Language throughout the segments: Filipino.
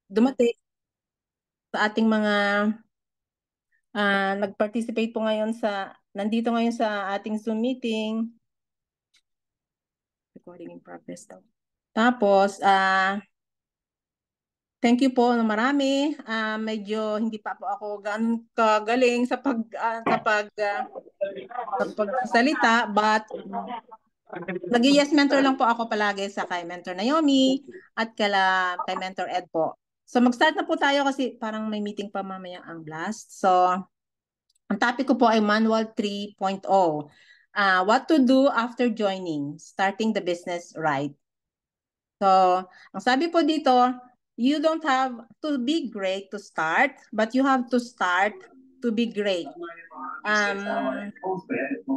dumating sa ating mga nag-participate po ngayon nandito ngayon sa ating Zoom meeting. Recording in progress daw. Tapos, thank you po ng marami. Medyo hindi pa po ako ganun kagaling sa pagsalita, but nag-yes mentor lang po ako palagi sa kay Mentor Naomi at kay Mentor Ed po. So mag-start na po tayo kasi parang may meeting pa mamaya ang blast. So ang topic ko po ay Manual 3.0. What to do after joining, starting the business right. So ang sabi po dito, you don't have to be great to start, but you have to start to be great.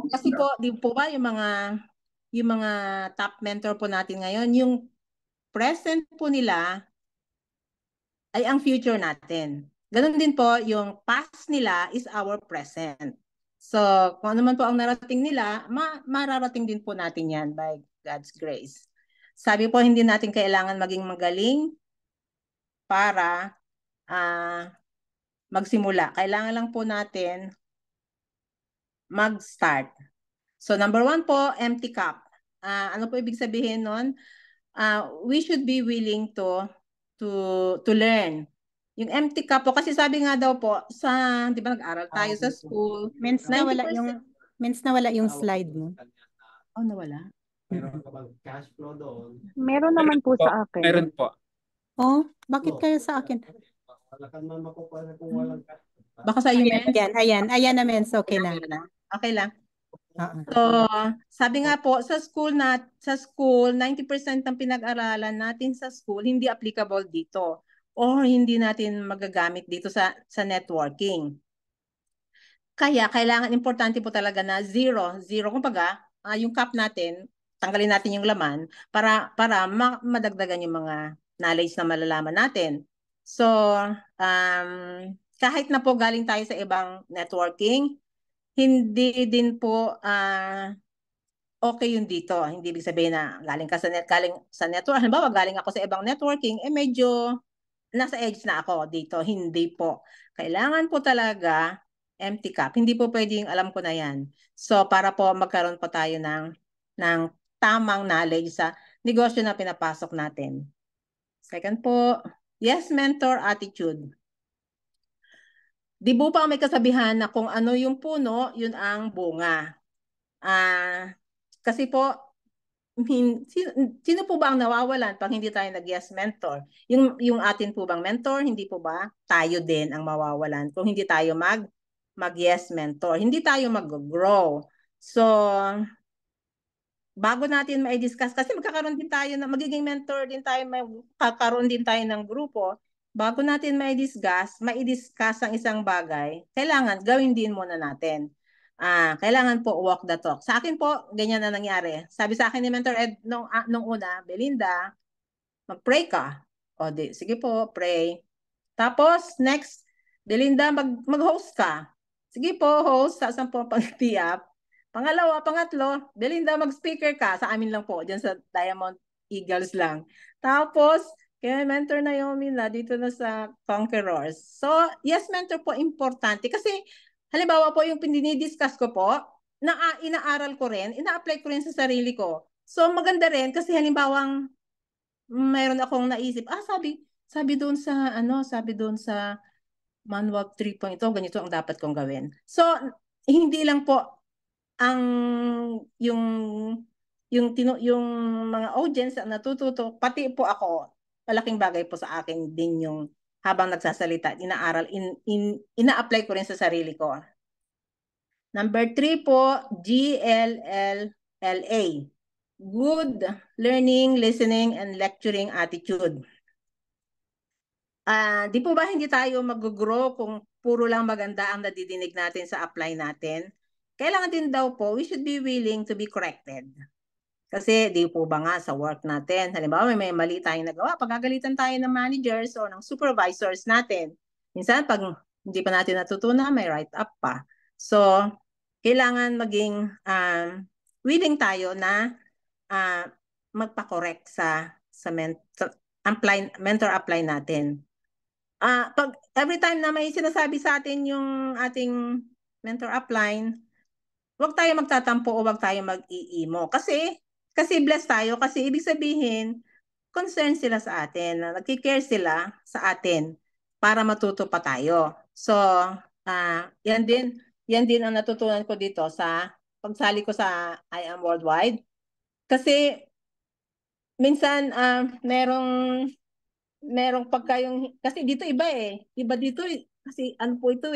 Kasi po, di po ba yung mga top mentor po natin ngayon, yung present po nila ay ang future natin. Ganon din po, yung past nila is our present. So, kung ano man po ang narating nila, mararating din po natin yan by God's grace. Sabi po, hindi natin kailangan maging magaling para magsimula. Kailangan lang po natin mag-start. So, number 1 po, empty cup. Ano po ibig sabihin nun? We should be willing to learn. Yung empty cup po, kasi sabi nga daw po, di ba nag-aral tayo sa school, Mens 90%. nawala yung slide mo. Oh, nawala? Meron ka bang cash flow doon? Meron naman po sa akin. Meron po. Oh, bakit kaya sa akin? Wala kang makukuha kung walang cash. Baka sa iyo, Mens? Ayan na, Mens. Okay na. Okay lang. So, sabi nga po, sa school, 90% ng pinag-aralan natin sa school, hindi applicable dito. Or hindi natin magagamit dito sa networking. Kaya, kailangan importante po talaga na zero. Kumbaga, yung cup natin, tanggalin natin yung laman para madagdagan yung mga knowledge na malalaman natin. So, kahit na po galing tayo sa ibang networking, hindi din po okay yung dito. Hindi ibig sabihin na galing sa network. Halimbawa, galing ako sa ibang networking, medyo nasa edge na ako dito. Hindi po. Kailangan po talaga empty cup. Hindi po pwedeng alam ko na yan. So, para po magkaroon po tayo ng tamang knowledge sa negosyo na pinapasok natin. Second po, yes, mentor attitude. Di po pa may kasabihan na kung ano yung puno, yun ang bunga. Kasi po, sino po ba ang nawawalan pag hindi tayo nag-yes mentor? Yung atin po bang mentor, hindi po ba tayo din ang mawawalan kung hindi tayo mag-yes mentor? Hindi tayo mag-grow. So, bago natin ma-discuss, kasi magiging mentor din tayo, magkakaroon din tayo ng grupo. Bago natin ma-discuss ang isang bagay, kailangan gawin din muna natin. Kailangan po walk the talk. Sa akin po, ganyan na nangyari. Sabi sa akin ni Mentor Ed nung una, Belinda, mag-pray ka. O sige po, pray. Tapos, next, Belinda, mag-host ka. Sige po, host, saan po pag-tiap. Pangalawa, pangatlo, Belinda, mag-speaker ka. Sa amin lang po, dyan sa Diamond Eagles lang. Tapos, kaya mentor na yung dito na sa Conquerors. So, yes, mentor po, importante. Kasi, halimbawa po, yung dinidiscuss ko po, inaaral ko rin, ina-apply ko rin sa sarili ko. So, maganda rin kasi halimbawang mayroon akong naisip, sabi doon sa Manual 3.0, ganito ang dapat kong gawin. So, hindi lang po ang yung mga audience ang natututo, pati po ako, malaking bagay po sa akin din yung habang nagsasalita, inaaral, ina-apply ko rin sa sarili ko. Number 3 po, GLLA. Good learning, listening, and lecturing attitude. Di po ba hindi tayo mag-grow kung puro lang maganda ang nadidinig natin sa apply natin? Kailangan din daw po, we should be willing to be corrected. Kasi di po ba nga sa work natin, halimbawa may mali tayong nagawa, pagagalitan tayo ng managers o ng supervisors natin. Minsan pag hindi pa natin natutunan, may write-up pa. So, kailangan maging willing tayo na magpa-correct sa mentor apply natin. every time na may sinasabi sa atin yung ating mentor upline, huwag tayo magtatampo o huwag tayo mag-iimo. Kasi blessed tayo, kasi ibig sabihin, concerned sila sa atin, nagki-care sila sa atin para matuto pa tayo. So, yan din ang natutunan ko dito sa pagsali ko sa I Am Worldwide. Kasi minsan merong pagka yung, kasi dito iba iba dito kasi ano po ito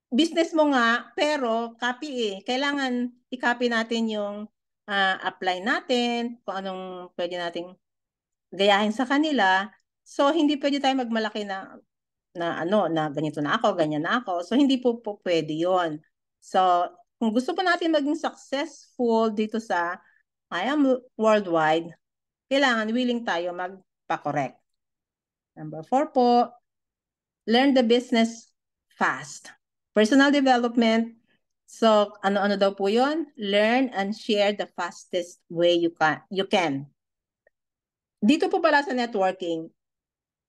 business mo nga pero copy kailangan i-copy natin yung apply natin kung anong pwede nating gayahin sa kanila. So hindi pwede tayo magmalaki na ganito na ako, ganyan na ako. So hindi po pwede 'yon. So kung gusto po natin maging successful dito sa I Am Worldwide, kailangan willing tayo magpa-correct. Number 4 po, learn the business fast. Personal development. So, ano-ano daw po yun? Learn and share the fastest way you can. Dito po pala sa networking,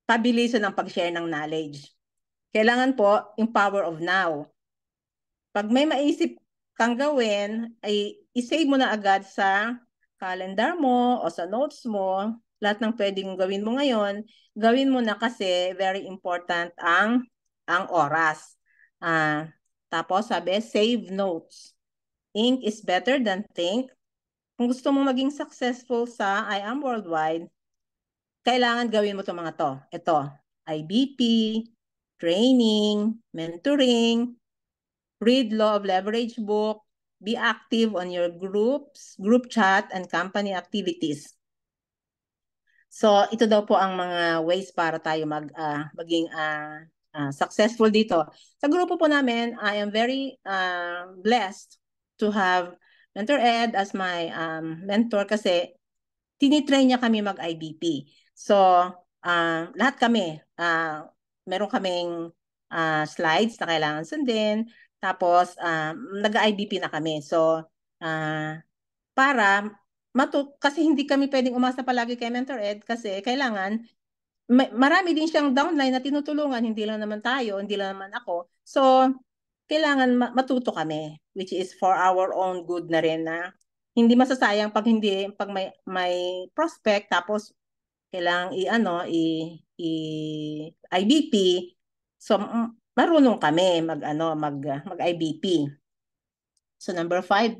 pabilisan ang pag-share ng knowledge. Kailangan po yung power of now. Pag may maisip kang gawin, ay isave mo na agad sa calendar mo o sa notes mo. Lahat ng pwedeng gawin mo ngayon, gawin mo na kasi very important ang oras. Tapos sabi, save notes. Ink is better than think. Kung gusto mo maging successful sa I Am Worldwide, kailangan gawin mo itong mga to. Ito, IBP, training, mentoring, read Law of Leverage book, be active on your groups, group chat, and company activities. So, ito daw po ang mga ways para tayo maging successful dito. Sa grupo po namin, I am very blessed to have Mentor Ed as my mentor kasi tinitrain niya kami mag-IBP. So, lahat kami, meron kaming slides na kailangan sundin. Tapos, nag-IBP na kami. So, para kasi hindi kami pwedeng umasa palagi kay Mentor Ed kasi kailangan marami din siyang downline na tinutulungan, hindi lang naman tayo, hindi lang naman ako. So, kailangan matuto kami, which is for our own good na rin na hindi masasayang pag may prospect tapos kailangan IBP. So, marunong kami mag-IBP. So, number 5,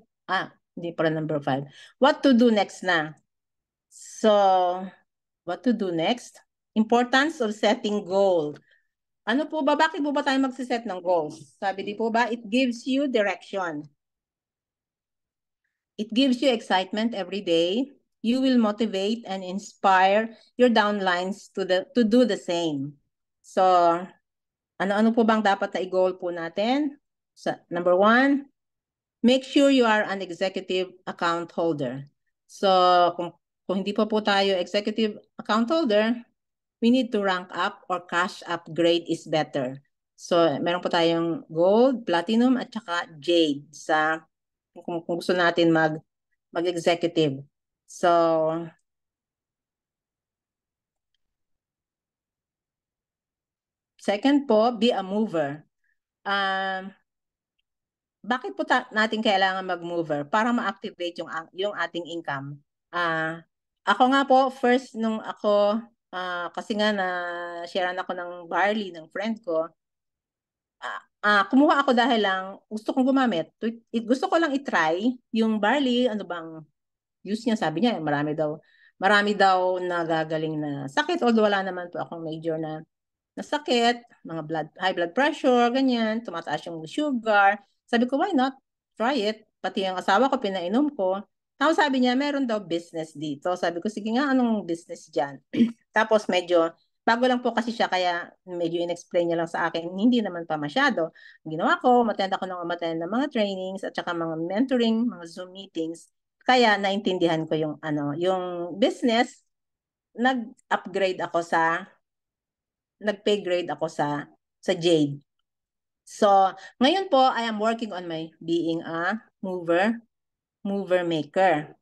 hindi pa number 5. What to do next na? So, what to do next? Importance of setting goal. Ano po ba? Bakit po ba tayo magsiset ng goals? Sabi di po ba, it gives you direction. It gives you excitement every day. You will motivate and inspire your downlines to do the same. So, ano po bang dapat na i-goal po natin? So, number 1, make sure you are an executive account holder. So, kung hindi po tayo executive account holder, we need to rank up or cash upgrade is better. So, meron po tayong gold, platinum, at saka jade sa kung gusto natin mag-executive. So, second po, be a mover. Bakit po natin kailangan mag-mover? Para ma-activate yung ating income. Ako nga po, first nung ako, kasi nga na-sharean ako ng barley ng friend ko, kumuha ako dahil lang gusto kong gumamit. Gusto ko lang i-try yung barley, ano bang use niya. Sabi niya, marami daw nagagaling na sakit. Although wala naman po akong major na sakit, mga high blood pressure, ganyan, tumataas yung sugar. Sabi ko, why not? Try it. Pati yung asawa ko, pinainom ko. Tapos sabi niya, meron daw business dito. Sabi ko, sige nga, anong business dyan? Tapos bago lang po kasi siya, kaya medyo in-explain niya lang sa akin, hindi naman pa masyado. Ang ginawa ko, umattend ako ng mga trainings at saka mga mentoring, mga Zoom meetings. Kaya naintindihan ko yung business, nag-upgrade ako nag-pay grade ako sa Jade. So, ngayon po, I am working on my being a mover maker.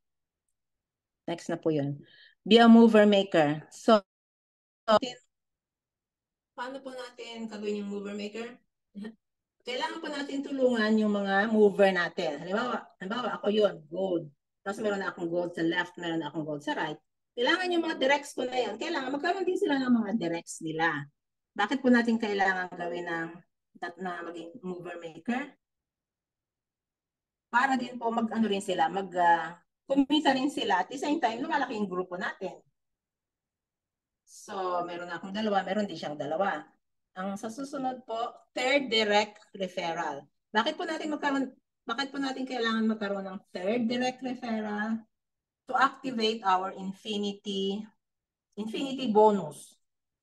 Next na po yun. Be a mover maker. So, paano po natin gagawin yung mover maker? Kailangan po natin tulungan yung mga mover natin. Halimbawa ako yun, gold. Tapos meron na akong gold sa left, meron na akong gold sa right. Kailangan yung mga directs ko na yan, kailangan magkaroon din sila ng mga directs nila. Bakit po natin kailangan gawin na maging mover maker? Para din po mag-ano rin sila, kumita rin sila at the same time lumalaki yung grupo natin. So, meron na akong dalawa, meron din siyang dalawa. Ang sa susunod po, third direct referral. Bakit po natin kailangan magkaroon ng third direct referral? To activate our infinity bonus.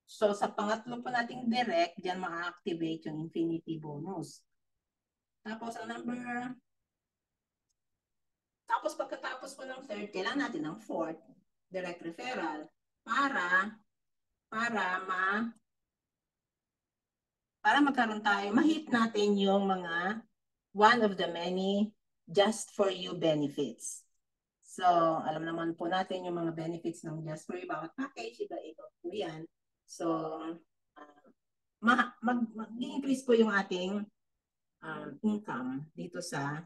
So sa pangatlo po nating direct, diyan ma-activate yung infinity bonus. Tapos pagkatapos po ng third, kailangan natin ng fourth direct referral para magkaroon tayo, ma-hit natin yung mga one of the many just for you benefits. So, alam naman po natin yung mga benefits ng just for you, bawat package, iba-iba po yan. So, mag-increase po yung ating income dito sa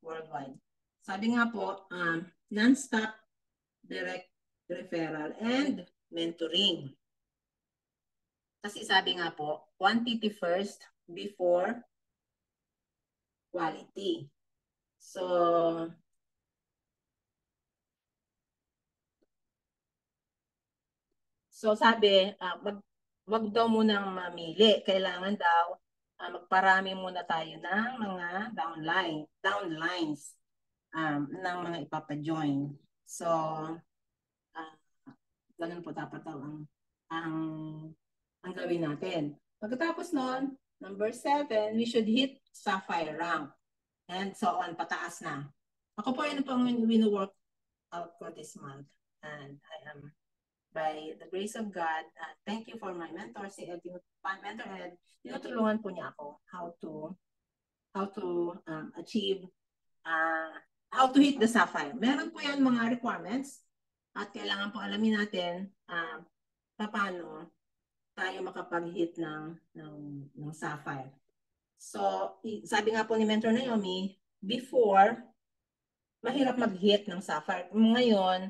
worldwide. Sabi nga po, non-stop direct referral and mentoring. Kasi sabi nga po, quantity first before quality. So sabi, wag daw munang mamili. Kailangan daw magparami muna tayo ng mga downlines ng mga ipapa-join. So, ganun po dapat daw ang gawin natin. Pagkatapos nun, number 7, we should hit sapphire rank. And so on, pataas na. Ako po yun pang wino-work out for this month. And I am, by the grace of God, thank you for my mentor, si Ed, mentor Ed, tinutulungan po niya ako how to achieve, how to hit the sapphire. Meron po yan mga requirements at kailangan po alamin natin paano tayo makapag-hit ng sapphire. So, sabi nga po ni Mentor Naomi, before, mahirap mag-hit ng sapphire. Ngayon,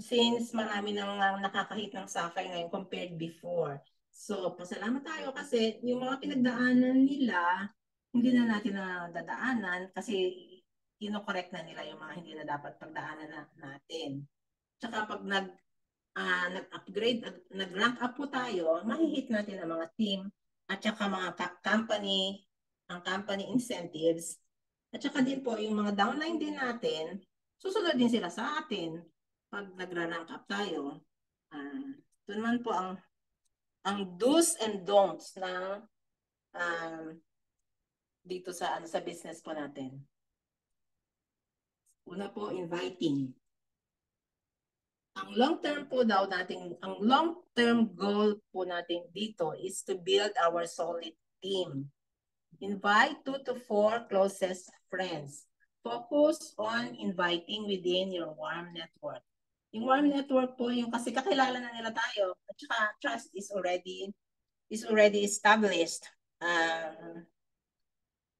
since marami nang nakaka-hit ng sapphire ngayon compared before. So, pasalamat tayo kasi yung mga pinagdaanan nila, hindi na natin na dadaanan kasi ino-correct na nila yung mga hindi na dapat pagdaanan natin. Tsaka pag nag-upgrade, nag-rank up po tayo, mahihit natin ang mga team at saka mga company incentives. At saka din po, yung mga downline din natin, susunod din sila sa atin pag nagra-rank up tayo. Ito naman po ang do's and don'ts na dito sa business po natin. Una po, inviting. Ang long-term goal po natin dito is to build our solid team. Invite 2 to 4 closest friends. Focus on inviting within your warm network. Yung warm network po, yung kasi kakilala na nila tayo, at saka trust is already established.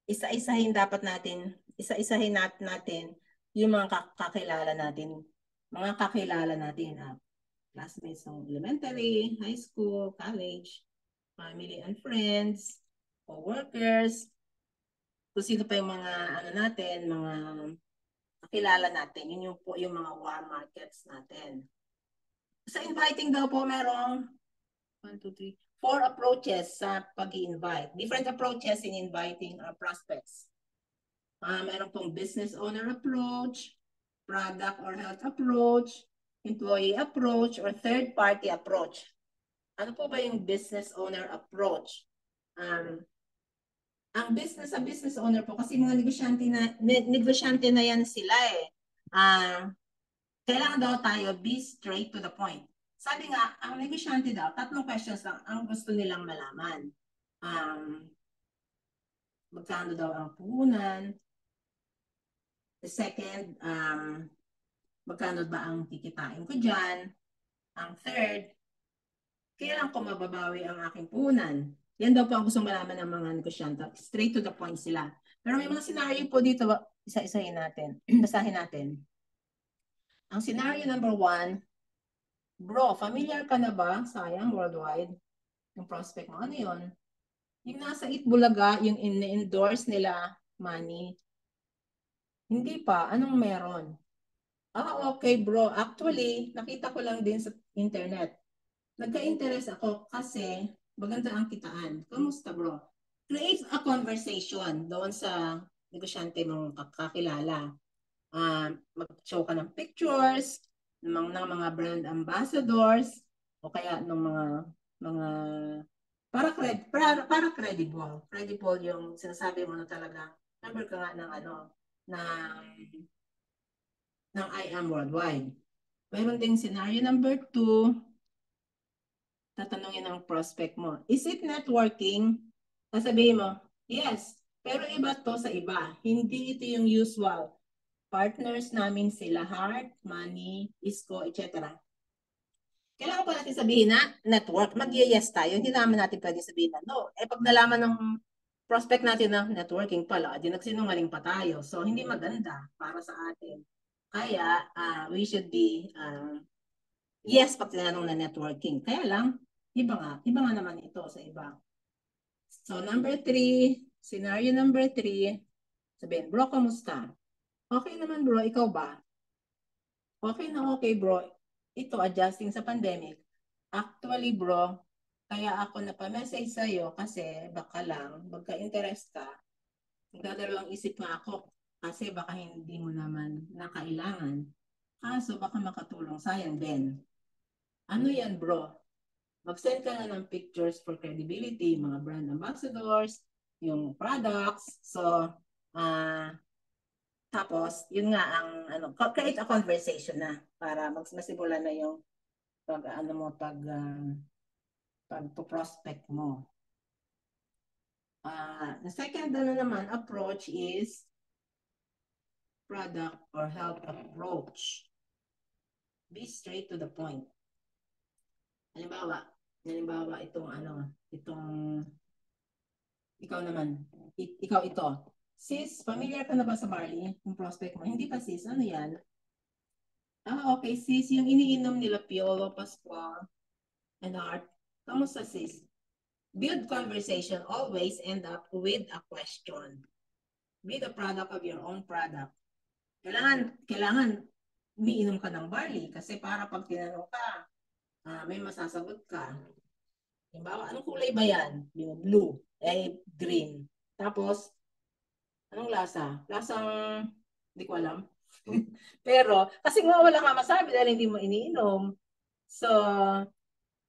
Isa-isahin natin yung mga kakilala natin, classmates ng elementary, high school, college, family and friends, co-workers, kung sino pa yung mga mga kakilala natin, yun yung mga warm markets natin. Sa inviting daw po, merong 4 approaches sa pag-i-invite. Different approaches in inviting our prospects. Meron pong business owner approach, product or health approach, employee approach, or third-party approach. Ano po ba yung business owner approach? Ang business owner po, kasi mga negosyante na yan sila eh. Kailangan daw tayo be straight to the point. Sabi nga, ang negosyante daw, 3 questions lang ang gusto nilang malaman. Magkano daw ang puhunan? The second, magkano ba ang kikitain ko dyan? Ang third, kailan ko mababawi ang aking puhunan? Yan daw po ang gusto malaman ng mga negosyante. Straight to the point sila. Pero may mga scenario po dito, isa-isahin natin. Basahin natin. Ang scenario number 1, bro, familiar ka na ba? Sayang, worldwide. Yung prospect mo, ano yun? Yung nasa Itbulaga, yung in-endorse nila, money. Hindi pa. Anong meron? Okay bro. Actually, nakita ko lang din sa internet. Nagka-interest ako kasi maganda ang kitaan. Kamusta bro? Create a conversation doon sa negosyante mong kakilala. Mag-show ka ng pictures ng mga brand ambassadors o kaya ng mga para credible. Credible yung sinasabi mo na talaga. Number ka nga ng ng I am worldwide. Mayroon ding scenario number 2, tatanungin ng prospect mo, is it networking? Sasabihin mo, yes, pero iba to sa iba. Hindi ito yung usual. Partners namin sila Heart, Money, Isco, etc. Kailangan pa natin sabihin na network, mag-yes tayo. Hindi naman natin pwede sabihin na no. Pag nalaman ng prospect natin na networking pala, di nagsinungaling pa tayo. So, hindi maganda para sa atin. Kaya, we should be yes, pag tinanong na networking. Kaya lang, iba nga naman ito sa iba. So, number 3, scenario number 3, sabihin, bro, kamusta? Okay naman bro, ikaw ba? Okay na okay bro. Ito, adjusting sa pandemic. Actually bro, kaya ako napamessage sa'yo kasi baka lang, magka-interest ka, nagdadalawang isip nga ako kasi baka hindi mo naman nakailangan. Kaso baka makatulong, sayang din. Ano yan bro? Mag-send ka na ng pictures for credibility, mga brand ambassadors, yung products. So, tapos, yun nga ang create a conversation na para masimulan na yung pag-prospect mo. The second naman approach is product or health approach. Be straight to the point. Halimbawa ikaw ito. Sis, familiar ka na ba sa barley? Yung prospect mo. Hindi pa sis, ano yan? Okay sis, yung iniinom nila Piolo, Pascual, and Heart. Kamusta sis? Build conversation, always end up with a question. Be the product of your own product. Kailangan umiinom ka ng barley kasi para pag tinanong ka, may masasagot ka. Halimbawa, anong kulay ba yan? Yung blue, green. Tapos, anong lasa? Lasang, hindi ko alam. Pero, kasi nga wala ka masabi dahil hindi mo iniinom. So,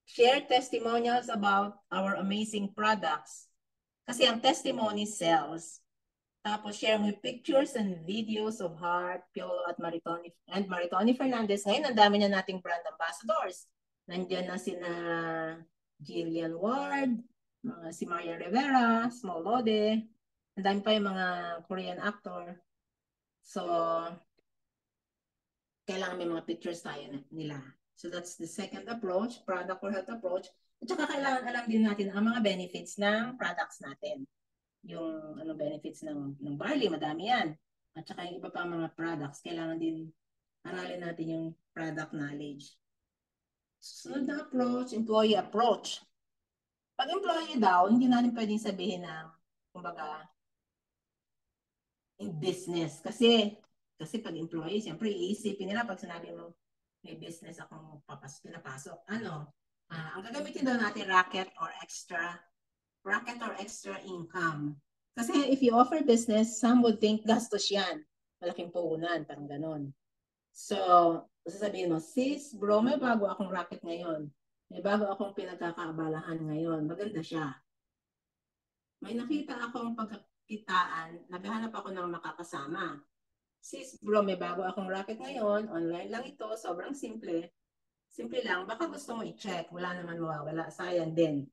share testimonials about our amazing products. Kasi ang testimony sells. Tapos, share mo pictures and videos of Heart, Piolo, at Maritoni Fernandez. Ngayon, ang dami na nating brand ambassadors. Nandiyan na sina Jillian Ward, si Maria Rivera, Small Lode. Ang dami pa yung mga Korean actor. So, kailangan may mga pictures tayo nila. So, that's the second approach, product or health approach. At saka kailangan alam din natin ang mga benefits ng products natin. Yung benefits ng barley, madami yan. At saka yung iba pa mga products, kailangan din aralin natin yung product knowledge. Sunod na approach, employee approach. Pag employee daw, hindi natin pwedeng sabihin na, kumbaga, in business. Kasi pag employee, siyempre iisipin nila pag sinabi mo, may business akong pinapasok. Ang gagamitin daw natin, racket or extra income. Kasi if you offer business, some would think gastos yan. Malaking puhunan, parang ganon. So, sasabihin mo, sis, bro, may bago akong racket ngayon. May bago akong pinagkakaabalahan ngayon. Maganda siya. May nakita akong pagkakitaan, naghahanap ako ng makakasama. Sis, bro, may bago akong racket ngayon. Online lang ito, sobrang simple. Simple lang, baka gusto mo i-check. Wala naman mawawala. Sayang din.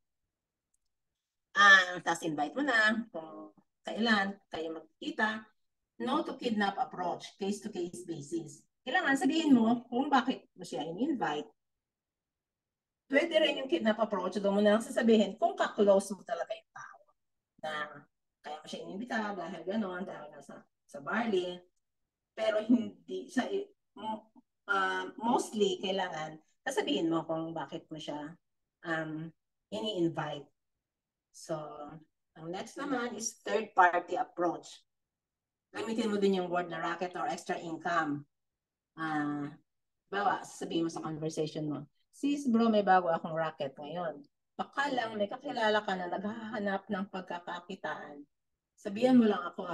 Tapos invite mo na kung kailan kayo magkikita. No to kidnap approach, case-to-case basis. Kailangan sabihin mo kung bakit mo siya in-invite. Pwede rin yung kidnap approach, doon mo na lang sasabihin kung ka-close mo talaga yung tao na kaya mo siya inimbita dahil gano'n, dahil sa barley. Pero hindi, mostly kailangan sasabihin mo kung bakit mo siya ini-invite. So, ang next naman is third-party approach. Gamitin mo din yung word na racket or extra income. Bawa, sabihin mo sa conversation mo, sis bro, may bago akong racket ngayon. Baka lang may kakilala ka na naghahanap ng pagkakakitaan. Sabihan mo lang ako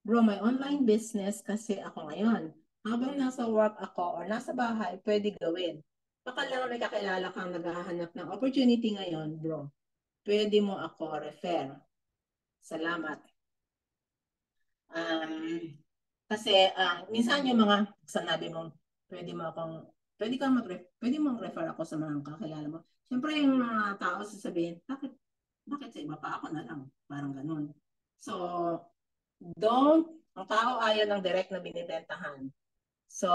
bro, may online business kasi ako ngayon. Habang nasa work ako or nasa bahay, pwede gawin. Baka lang may kakilala kang naghahanap ng opportunity ngayon, bro. Pwede mo ako refer. Salamat. Kasi minsan yung mga sanabi mo, pwede mong refer ako sa mga kakilala mo. Siyempre yung mga tao sasabihin, bakit sa iba pa ako na lang? Parang ganun. So, ang tao ayaw ng direct na binibentahan. So,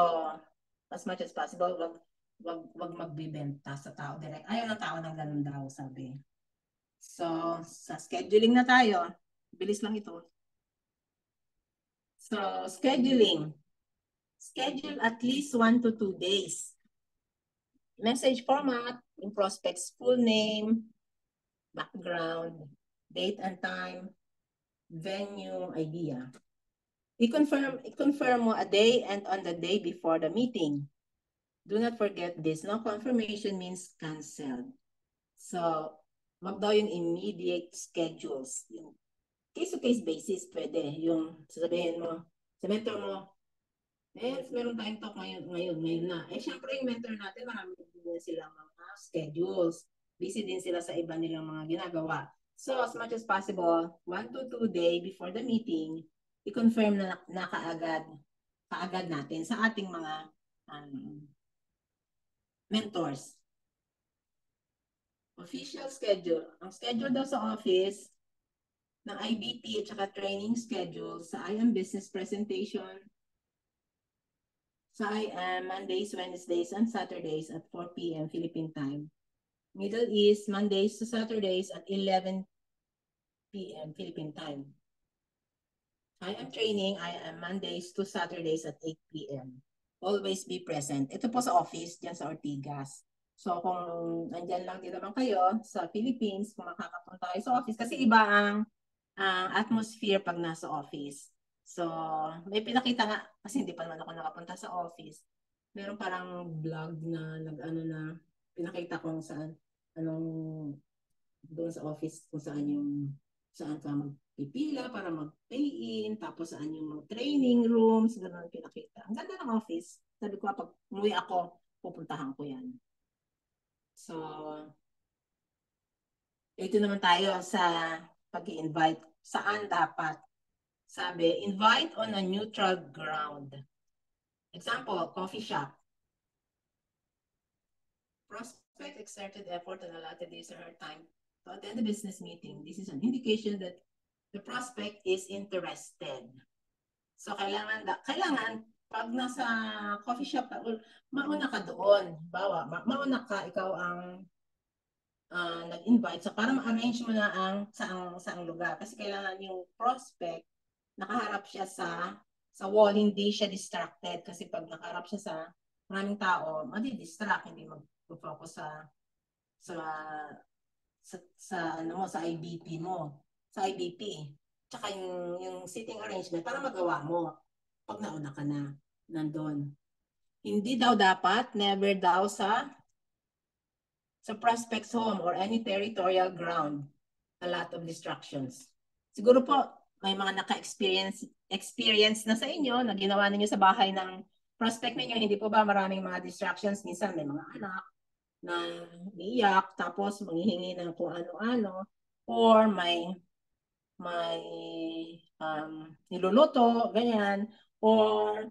as much as possible, wag magbibenta sa tao direct. Ayaw ng tao ng ganun daw, sabi. So, sa scheduling na tayo, bilis lang ito. So, scheduling. Schedule at least 1 to 2 days. Message format, yung prospect's full name, background, date and time, venue, idea. I-confirm mo a day and on the day before the meeting. Do not forget this. No confirmation means canceled. So, wag daw yung immediate schedules. Yung case-to-case basis, pwede. Yung sasabihin mo, sa mentor mo, meron tayong talk ngayon na. Syempre yung mentor natin, marami din silang mga schedules. Busy din sila sa iba nilang mga ginagawa. So, as much as possible, 1 to 2 days before the meeting, i-confirm na kaagad natin sa ating mga mentors. Official schedule. Ang schedule daw sa office ng IBP at saka training schedule sa IM business presentation sa IM Mondays, Wednesdays, and Saturdays at 4 p.m. Philippine time. Middle East, Mondays to Saturdays at 11 p.m. Philippine time. IM training, IM Mondays to Saturdays at 8 p.m. Always be present. Ito po sa office, dyan sa Ortigas. So kung nandyan lang din naman kayo sa Philippines, kung makakapunta kayo sa office, kasi iba ang atmosphere pag nasa office. So may pinakita nga, kasi hindi pa naman ako nakapunta sa office. Meron parang vlog na na pinakita kung saan, doon sa office, kung saan ka magpipila para mag-pay-in, tapos saan yung mga training rooms, gano'n pinakita. Ang ganda ng office. Sabi ko, pag umuwi ako, pupuntahan ko yan. So, ito naman tayo sa pag-i-invite. Saan dapat? Sabi, invite on a neutral ground. Example, coffee shop. Prospect exerted effort and allotted his or her time to attend the business meeting. This is an indication that the prospect is interested. So, kailangan pag nasa coffee shop ka, mauna ka doon. Mauna ka, ikaw ang nag-invite. So, para ma-arrange mo na saang lugar. Kasi kailangan yung prospect, nakaharap siya sa wall, hindi siya distracted. Kasi pag nakaharap siya sa maraming tao, madi-distract, hindi mag-focus sa IBP mo. Sa IBP. Tsaka yung sitting arrangement para magawa mo pag nauna ka na nandun. Hindi daw dapat, never daw sa prospect's home or any territorial ground, a lot of distractions. Siguro po, may mga naka-experience na sa inyo na ginawa ninyo sa bahay ng prospect ninyo, hindi po ba maraming mga distractions? Minsan may mga anak na iiyak, tapos manghihingi ng kung ano-ano, or may niluluto, ganyan, or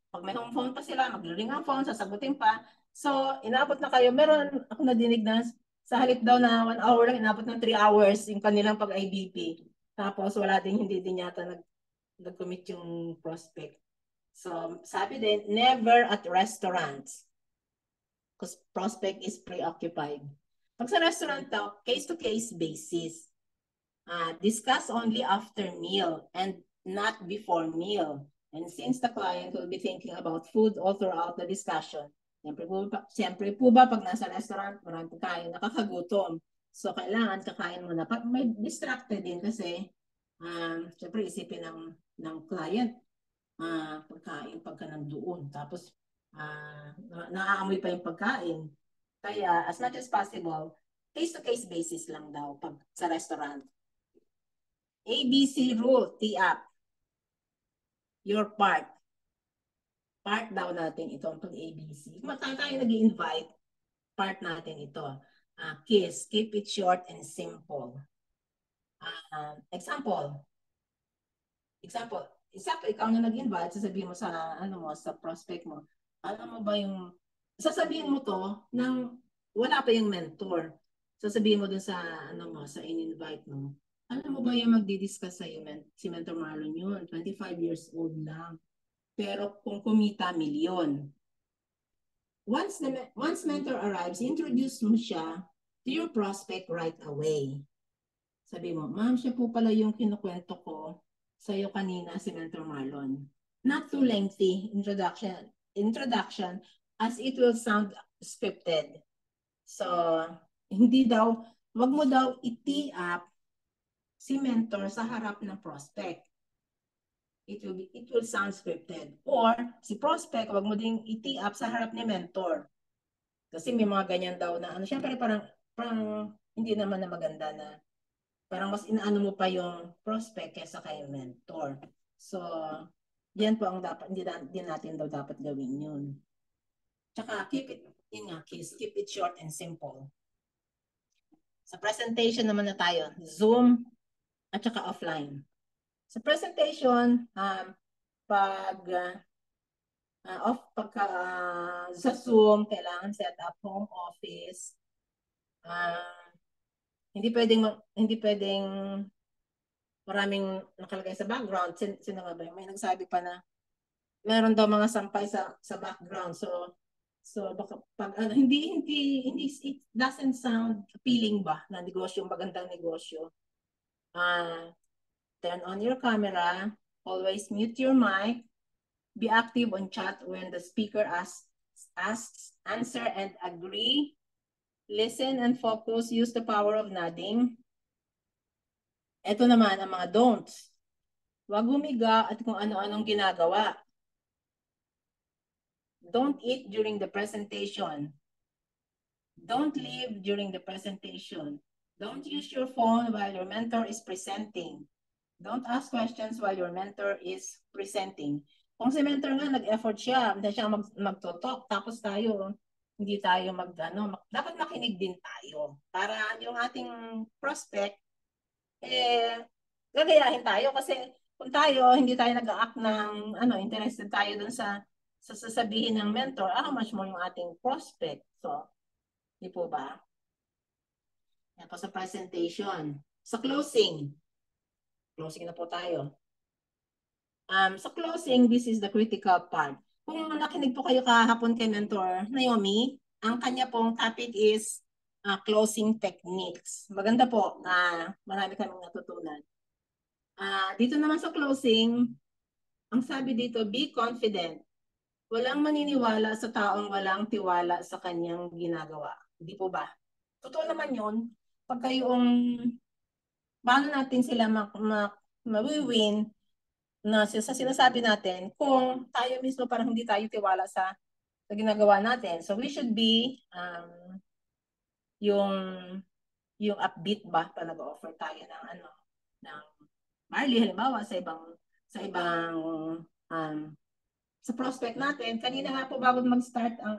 pag may home phone pa sila, mag-ring ang phone, sasagutin pa. So, inabot na kayo. Meron ako nadinig na sa halip daw na 1 hour lang, inabot ng 3 hours yung kanilang pag-IBP. Tapos, hindi din yata nag-commit yung prospect. So, sabi din, never at restaurants. because prospect is preoccupied. Pag sa restaurant daw, case-to-case basis. Discuss only after meal and not before meal. And since the client will be thinking about food all throughout the discussion, siyempre po ba pag nasa restaurant, marami tayo nakakagutom. So kailangan kakain muna. May distracted din kasi siyempre isipin ng client, pagkain pagka nandoon. Tapos naaamoy pa yung pagkain. Kaya as much as possible, case-to-case basis lang daw pag sa restaurant. ABC rule, T-up. Your part. Part daw natin ito ang pag-ABC. Kung tayo nag-i-invite, part natin ito. Kiss, keep it short and simple. Example, ikaw na nag-invite, sasabihin mo sa sa prospect mo. Alam mo ba yung sasabihin mo to nang wala pa yung mentor. Sasabihin mo dun sa sa in-invite mo. Alam mo ba yung magdi-discuss sa si Mentor Marlon yun, 25 years old lang. Pero kung kumita, milyon. Once mentor arrives, introduce mo siya to your prospect right away. Sabi mo, ma'am, siya po pala yung kinukwento ko sa iyo kanina, si Mentor Marlon. Not too lengthy introduction as it will sound scripted. So, wag mo daw i-tee up si mentor sa harap ng prospect. It will sound scripted. Or si prospect, wag mo ding i-tee up sa harap ni mentor. Kasi may mga ganyan daw na syempre parang hindi naman na maganda na parang mas inaano mo pa yung prospect kaysa kay mentor. So, yan po ang dapat, hindi natin daw dapat gawin yun. Tsaka keep it short and simple. Sa presentation naman na tayo, Zoom at saka offline. Sa presentation, sa Zoom, kailangan set up home office. Hindi pwedeng maraming nakalagay sa background. Sino nga ba? May nagsabi pa na meron daw mga sampay sa background. So baka pag hindi it doesn't sound appealing ba na negosyo, magandang negosyo. Turn on your camera, always mute your mic, be active on chat when the speaker asks, answer and agree, listen and focus, use the power of nodding. Ito naman ang mga don'ts. Huwag humiga at kung ano-anong ginagawa. Don't eat during the presentation. Don't leave during the presentation. Don't use your phone while your mentor is presenting. Don't ask questions while your mentor is presenting. Kung si mentor nga, nag-effort siya, hindi siya magtotalk, tapos hindi tayo dapat makinig din tayo. Para yung ating prospect, gagayahin tayo. Kasi kung hindi tayo nag-act ng, interested tayo dun sa sasabihin ng mentor, how much more yung ating prospect. So, di po ba? Yan po sa presentation. Sa closing na po tayo. Sa closing, this is the critical part. Kung nakinig po kayo kahapon kay Mentor Naomi, ang kanya pong topic is closing techniques. Maganda po, marami kaming natutunan. Dito naman sa closing, ang sabi dito, be confident. Walang maniniwala sa taong walang tiwala sa kanyang ginagawa. Hindi po ba? Totoo naman yun. Pag paano natin sila mawiwin na sa sinasabi natin kung tayo mismo parang hindi tayo tiwala sa ginagawa natin. So we should be yung upbeat ba pa nag-offer tayo ng ng Marley halimbawa sa sa prospect natin. Kanina nga po bago mag-start ang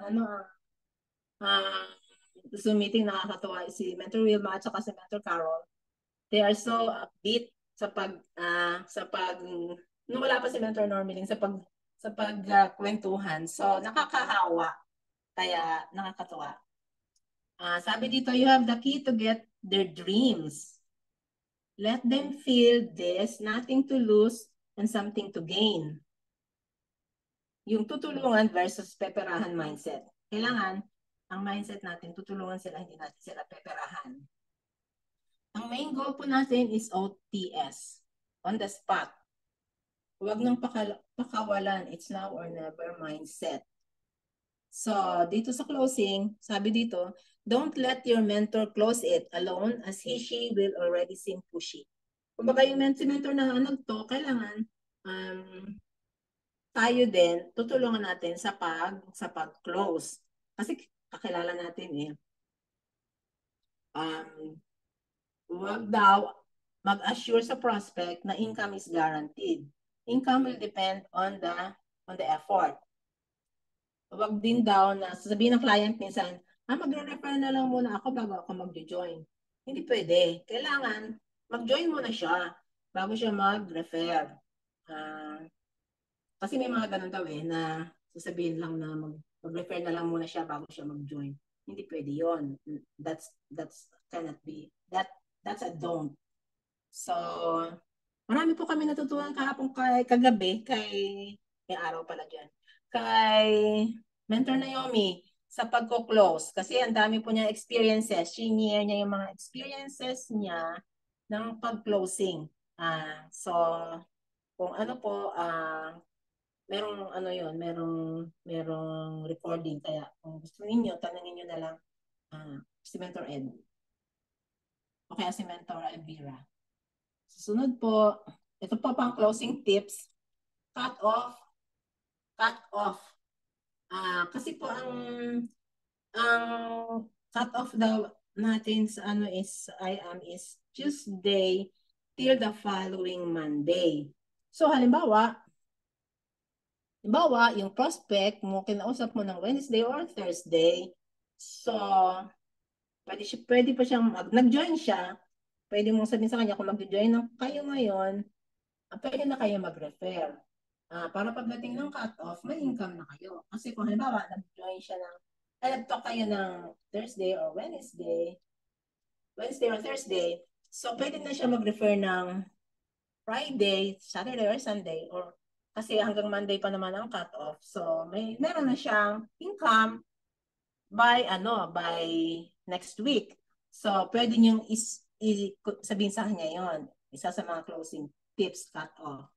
Zoom meeting, nakakatawa si Mentor Wilma at saka si Mentor Carol. They are so upbeat nung wala pa si Mentor Normeling sa pagkwentuhan. So, nakakahawa. Kaya, nakakatawa. Sabi dito, you have the key to get their dreams. Let them feel this, nothing to lose and something to gain. Yung tutulungan versus peperahan mindset. Kailangan, ang mindset natin, tutulungan sila, hindi natin sila peperahan. Ang main goal po natin is OTS, on the spot. Huwag nang pakawalan, it's now or never mindset. So, dito sa closing, sabi dito, don't let your mentor close it alone as she will already seem pushy. Kumbaga yung mentor na to, kailangan tayo din, tutulungan natin sa pag-close. Kasi kakilala natin eh. Huwag daw mag-assure sa prospect na income is guaranteed. Income will depend on the effort. Huwag din daw na sasabihin ng client minsan, magre-refer na lang muna ako bago ako mag-join. Hindi pwede. Kailangan mag-join muna siya bago siya mag-refer. Kasi may mga ganun daw eh na sasabihin lang na mag-refer na lang muna siya bago siya mag-join. Hindi pwede yon. That's cannot be. That's a don't. So, marami po kami natutunan kahapon kagabi kay araw pala dyan. Kay Mentor Naomi sa pagko-close. Kasi ang dami po niya experiences. Share niya yung mga experiences niya ng pag-closing. So, kung ano po, merong recording. Kaya kung gusto niyo tanungin niyo na lang si Mentor Ed. O kaya si Mentor Elvira. Susunod po, ito po pang closing tips. Cut off. Kasi po ang cut off daw natin sa is Tuesday till the following Monday. So halimbawa, yung prospect mo, kinausap mo ng Wednesday or Thursday. So, pwede pa siyang nag-join siya. Pwede mong sabihin sa kanya kung mag-join kayo ngayon, pwede na kayo mag-refer. Para pagdating ng cut-off, may income na kayo. Kasi kung halimbawa, nag-join siya nag-talk kayo ng Thursday or Wednesday or Thursday, so pwede na siya mag-refer ng Friday, Saturday or Sunday, or kasi hanggang Monday pa naman ang cut-off. So, meron na siyang income by next week. So, pwede niyong sabihin sa kanya yon. Isa sa mga closing tips, cut-off.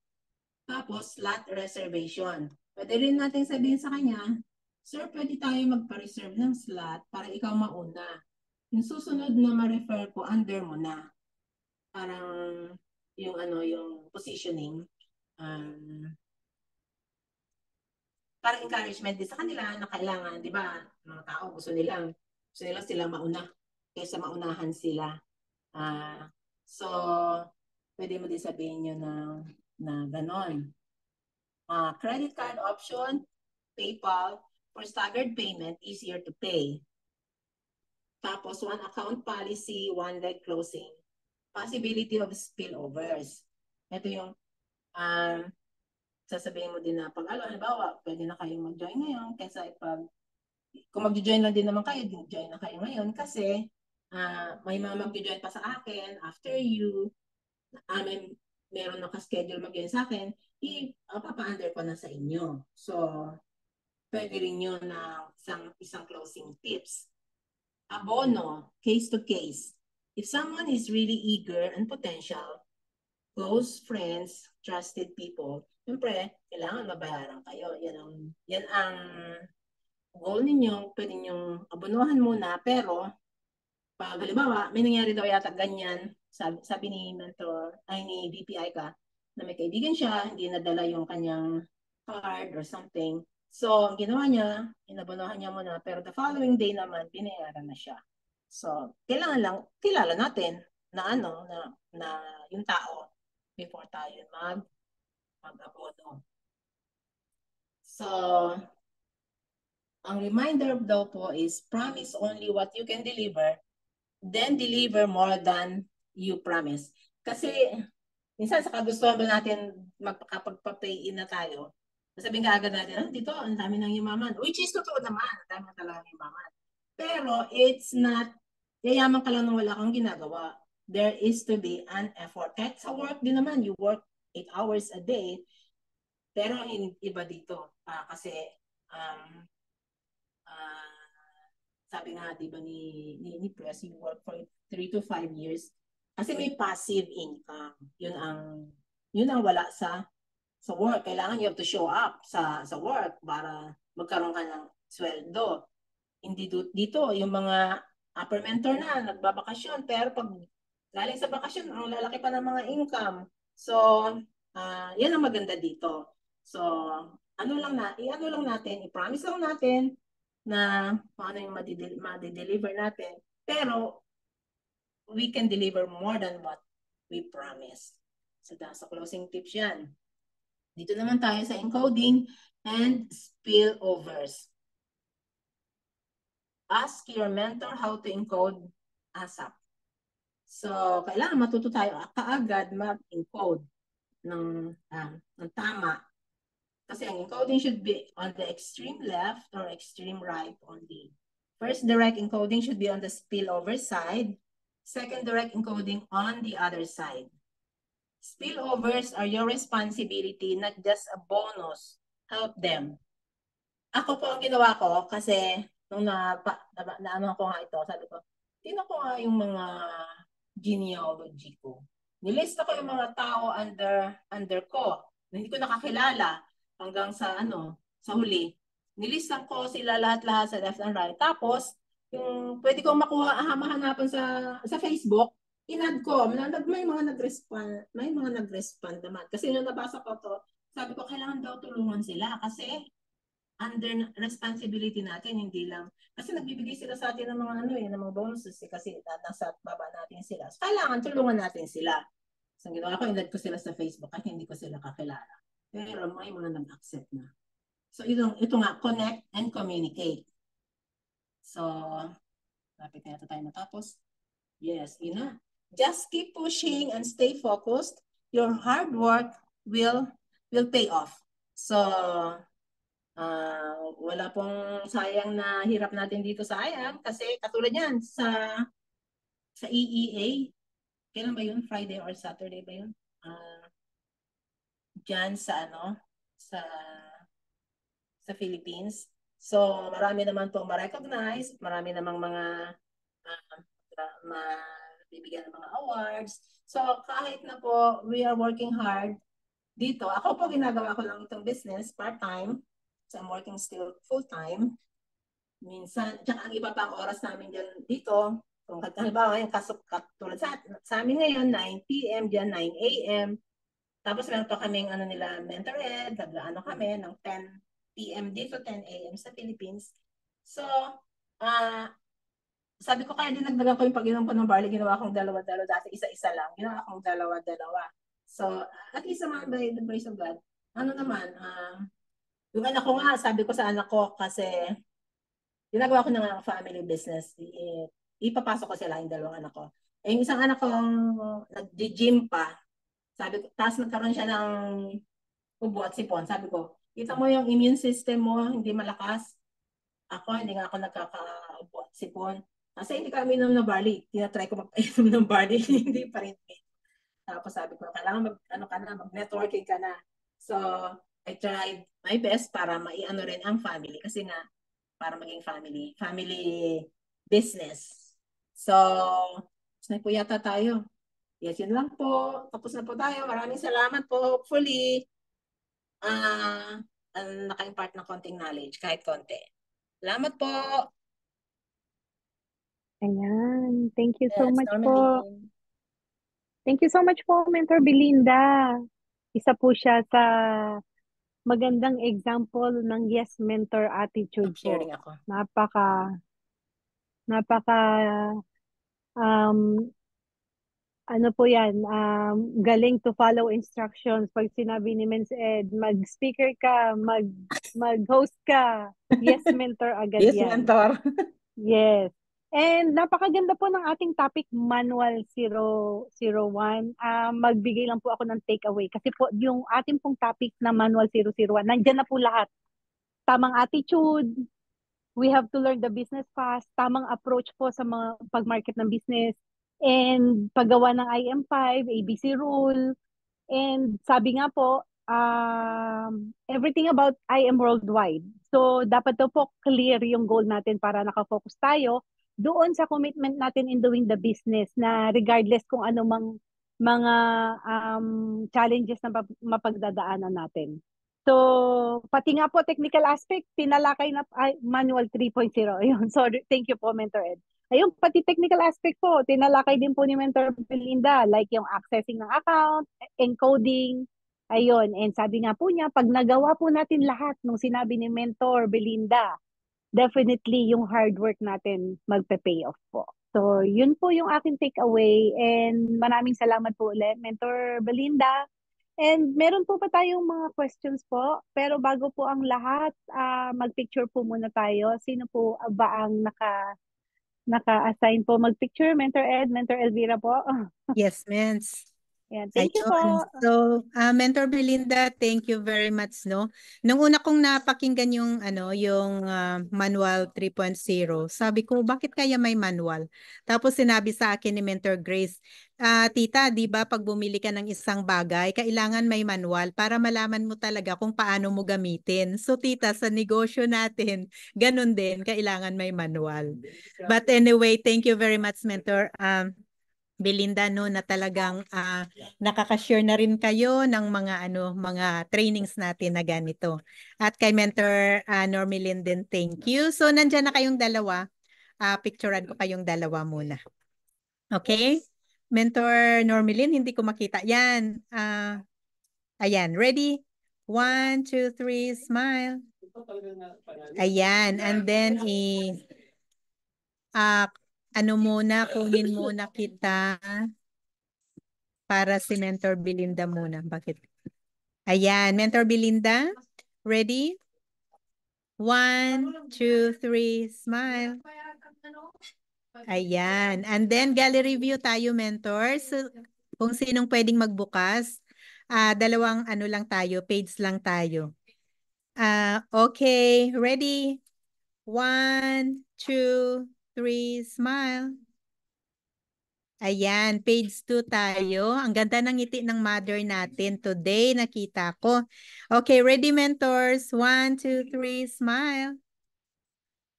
Tapos, slot reservation. Pwede rin natin sabihin sa kanya, sir, pwede tayo magpa-reserve ng slot para ikaw mauna. Yung susunod na ma-refer ko, under mo na. Parang yung positioning. Parang encouragement din sa kanila na kailangan, di ba, mga tao gusto nila silang mauna kaysa maunahan sila. So, pwede mo din sabihin nyo na ganon. Credit card option, PayPal, for staggered payment, easier to pay. Tapos, one account policy, one leg closing. Possibility of spillovers. Ito yung sasabihin mo din na halimbawa, pwede na kayong mag-join ngayon kaysa kung mag-join lang din naman kayo, join na kayo ngayon kasi may mga mag-join pa sa akin after you, meron naka-schedule mag-join sa akin, papa-under ko na sa inyo. So, pwede rin yun na isang closing tips. Abono, case to case. If someone is really eager and potential, close friends, trusted people, siyempre, kailangan mabayaran kayo. Yan ang goal ninyo. Pwede nyong abonuhan muna, pero pag halimbawa, may nangyari daw yata ganyan, sabi ni VPI ka, na may kaibigan siya, hindi nadala yung kanyang card or something. So, ang ginawa niya, inabonohan niya muna, pero the following day naman, binayaran na siya. So, kailangan lang, kilala natin na yung tao before tayo mag-abono. So, ang reminder daw po is promise only what you can deliver, then deliver more than you promise. Kasi, minsan sa kagustuhan ba natin magpapag-pay in na tayo, sabihin ka agad natin, dito, ang dami ng yumaman. Which is totoo naman, ang dami talaga ng yumaman. Pero, it's not, yayaman ka lang nung wala kang ginagawa. There is to be an effort. Kahit sa work din naman, you work 8 hours a day, pero iba dito. Kasi, sabi nga, di ba, ni Press, you work for 3 to 5 years. Kasi may passive income. Yun ang wala sa work. Kailangan you have to show up sa work para magkaroon ka ng sweldo. Hindi dito, yung mga upper mentor na, nagbabakasyon, pero pag galing sa bakasyon, ang lalaki pa ng mga income. So, yan ang maganda dito. So, ano lang natin, i-promise lang natin na paano yung madi-deliver natin. Pero, we can deliver more than what we promised. So, sa closing tips yan. Dito naman tayo sa encoding and spillovers. Ask your mentor how to encode ASAP. So, kailangan matuto tayo kaagad mag-encode ng tama. Kasi ang encoding should be on the extreme left or extreme right only. First, direct encoding should be on the spillover side. Second, direct encoding on the other side. Spillovers are your responsibility, not just a bonus. Help them. Ako po ang ginawa ko kasi nung naano ko nga ito, sabi ko, tingnan ko nga yung mga genealogy ko. Nilista ko yung mga tao under ko. Hindi ko nakakilala hanggang sa sa huli. Nilistan ko sila lahat-lahat sa left and right. Tapos, yung pwede kong mahanapan sa Facebook, in-add ko. May mga nag-respond naman. Kasi nung nabasa ko to, sabi ko, kailangan daw tulungan sila kasi under responsibility natin, hindi lang. Kasi nagbibigay sila sa atin ng mga ng mga bonuses kasi nasa baba natin sila. So, kailangan tulungan natin sila. So, ginawa ko, in-add ko sila sa Facebook kasi hindi ko sila kakilala. Pero may mga nag-accept na. So, ito nga, connect and communicate. So, lapit na tayo matapos. Yes, yun na. Just keep pushing and stay focused. Your hard work will pay off. So, wala pong sayang na hirap natin dito sa IAM kasi katulad yan sa EEA, kailan ba yun? Friday or Saturday ba yun? Diyan sa sa Philippines. So, marami naman pong ma-recognize, marami namang mga mabibigyan ng mga awards. So, kahit na po we are working hard dito, ako po ginagawa ko lang itong business part-time. So, I'm working still full-time. Minsan, tsaka ang iba pang oras namin dito, kung halimbawa yung katulad sa amin ngayon, 9 p.m., dyan 9 a.m. Tapos meron pa kaming mentor ed, kami ng 10 p.m. dito, 10 a.m. sa Philippines. So, sabi ko kaya dinagdagan ko yung pag-inom ko ng barley, ginawa kong dalawa-dalawa, dati isa-isa lang, ginawa kong dalawa-dalawa. So, at least naman by the grace of God, yung anak ko nga, sabi ko sa anak ko kasi ginagawa ko ng family business, ipapasok ko sila yung dalawang anak ko. Eh, yung isang anak ko nag-gym pa, sabi ko, tapos nagkaroon siya ng ubo at sipon, sabi ko, kita mo yung immune system mo, hindi malakas. Ako, hindi nga ako nagkaka-ubo at sipon. Kasi hindi kami inom ng barley. Tinatry ko mag-inom ng barley, hindi pa rin. Tapos sabi ko, kailangan mag-networking ka na. So, I tried my best para maiano rin ang family. Kasi nga, para maging family business. So, na po yata tayo. Yes, yun lang po. Tapos na po tayo. Maraming salamat po. Hopefully, naka-impart ng konting knowledge, kahit konti. Salamat po. Ayan. Thank you so Yes, much po. Normaline. Thank you so much po, Mentor Belinda. Isa po siya sa magandang example ng yes mentor attitude po. Sharing ako. Ano po yan, galing to follow instructions. Pag sinabi ni Men's Ed, mag-speaker ka, mag-host ka. Yes, mentor agad Yes, yan. mentor. Yes. And napakaganda po ng ating topic, Manual 001. Magbigay lang po ako ng takeaway. Kasi po, yung ating pong topic na Manual 001, nandyan na po lahat. Tamang attitude, we have to learn the business fast, tamang approach po sa mga pag-market ng business, and paggawa ng IM5, ABC rule, and sabi nga po, everything about IM Worldwide. So, dapat daw po clear yung goal natin para nakafocus tayo doon sa commitment natin in doing the business na regardless kung ano mang mga challenges na mapagdadaanan natin. So, pati nga po technical aspect, tinalakay na Manual 3.0. Ayun, sorry, thank you po, Mentor Ed. Ayun, pati technical aspect po, tinalakay din po ni Mentor Belinda, like yung accessing ng account, encoding, ayun. And sabi nga po niya, pag nagawa po natin lahat nung sinabi ni Mentor Belinda, definitely yung hard work natin magpe-pay off po. So, yun po yung aking takeaway. And maraming salamat po ulit, Mentor Belinda. And meron po pa tayong mga questions po. Pero bago po ang lahat, mag-picture po muna tayo. Sino po ba ang naka-assign po mag-picture? Mentor Ed, Mentor Elvira po. Yes, Mens. Yan. Thank you po. Ayun. So, Mentor Belinda, thank you very much, no. Nung una kong napakinggan yung yung Manual 3.0, sabi ko, bakit kaya may manual? Tapos sinabi sa akin ni Mentor Grace, tita, di ba pag bumili ka ng isang bagay, kailangan may manual para malaman mo talaga kung paano mo gamitin. So, tita, sa negosyo natin, ganun din, kailangan may manual. But anyway, thank you very much, Mentor Belinda, no, na talagang nakaka-share na rin kayo ng mga trainings natin na ganito. At kay Mentor Normilin din, thank you. So nandiyan na kayong dalawa. Picturean ko kayong dalawa muna. Okay? Mentor Normilin, hindi ko makita. Yan. Ayan, ready? 1, 2, 3, smile. Ayan, and then kunin muna kita para si Mentor Belinda muna. Bakit? Ayan, Mentor Belinda, ready? 1, 2, 3, smile. Ayan, and then gallery view tayo, mentors. So, kung sinong pwedeng magbukas, dalawang lang tayo, page lang tayo. Okay, ready? 1, 2, 3, smile. Ayan, page 2 tayo. Ang ganda ng ngiti ng mother natin today, nakita ko. Okay, ready, mentors? 1, 2, 3, smile.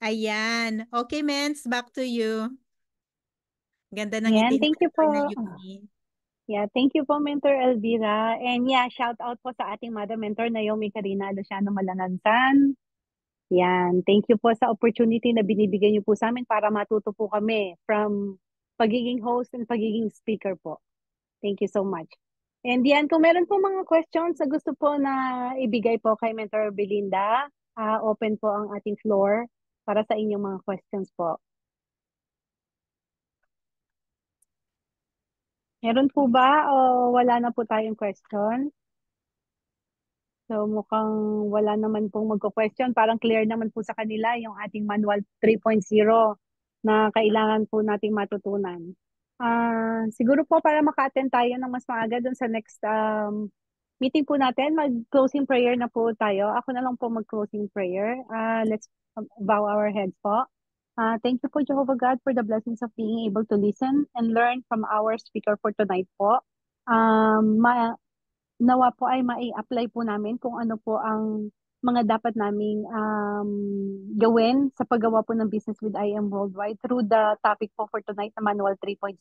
Ayan. Okay, Mens, back to you. Ganda ng Yan, ngiti thank you po. na Yumi. Yeah, thank you po, Mentor Elvira. And yeah, shout out po sa ating Mother Mentor, Naomi Karina Luciano Malangansan. Yan, thank you po sa opportunity na binibigay niyo po sa amin para matuto po kami from pagiging host and pagiging speaker po. Thank you so much. And yan, kung meron po mga questions na gusto po na ibigay po kay Mentor Belinda, open po ang ating floor para sa inyong mga questions po. Meron po ba o wala na po tayong question? So mukhang wala naman pong magko-question. Parang clear naman po sa kanila yung ating Manual 3.0 na kailangan po nating matutunan. Siguro po para maka-attend tayo ng mas maaga dun sa next meeting po natin, mag-closing prayer na po tayo. Ako na lang po mag-closing prayer. Let's bow our heads po. Thank you po, Jehovah God, for the blessings of being able to listen and learn from our speaker for tonight po. Nawa po ay mai-apply po namin kung ano po ang mga dapat naming gawin sa paggawa po ng business with IM Worldwide through the topic po for tonight na Manual 3.0.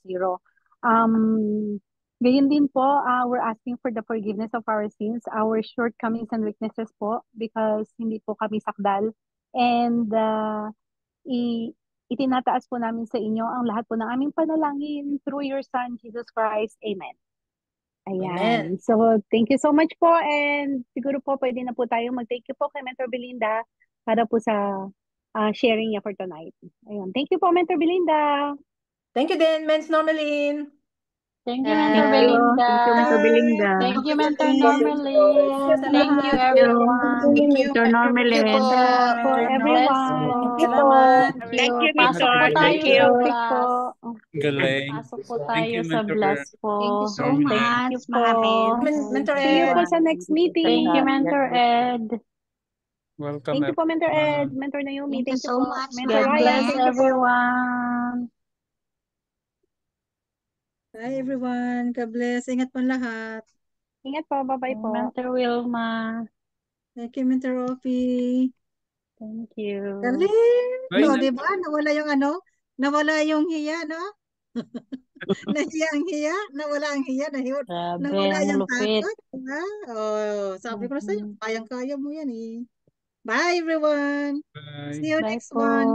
Gayon din po, we're asking for the forgiveness of our sins, our shortcomings and weaknesses po because hindi po kami sakdal. And itinataas po namin sa inyo ang lahat po ng aming panalangin through your Son, Jesus Christ. Amen. Ayan. Amen. So, thank you so much po. And siguro po pwede na po tayo mag-thank you po kay Mentor Belinda para po sa sharing niya for tonight. Ayun. Thank you po, Mentor Belinda. Thank you din, Mens Normalin. Thank you, Mentor And Belinda. Thank you, Mentor Belinda. Thank you, Mentor Thank you Normalin. sa Thank you, lahat. everyone. Thank you, Mentor Normelin. Po, everyone. Bless po. Salamat. Thank you, Pasok po Mentor. tayo Thank sa you. Topic po. bless. Galing. Pasok po Thank tayo you, sa Mentor. bless po. Thank you so Normelin. Thank much, you po. mga men. Mentor See you Ed. po sa next meeting. Thank you, Mentor Ed. Welcome, Thank you po, Mentor Ed. everyone. Mentor Naomi. Thank you Thank you so po. much, Mentor God mga Ryan. bless men. Thank you po. everyone. Hi everyone. God bless. Ingat po lahat. Ingat po. Bye-bye po. Mentor Wilma. Thank you, Mentor Rofi. Thank you. Galing! Bye No, na. di ba? Nawala yung hiya, no? Nahiya ang hiya, nawala ang hiya, Grabe, nawala ang yung lupit. takot. Diba? Oh, sabi ko na sa'yo, Mhm. kayang-kaya mo yan eh. Bye everyone. Bye. See you Bye next po. one.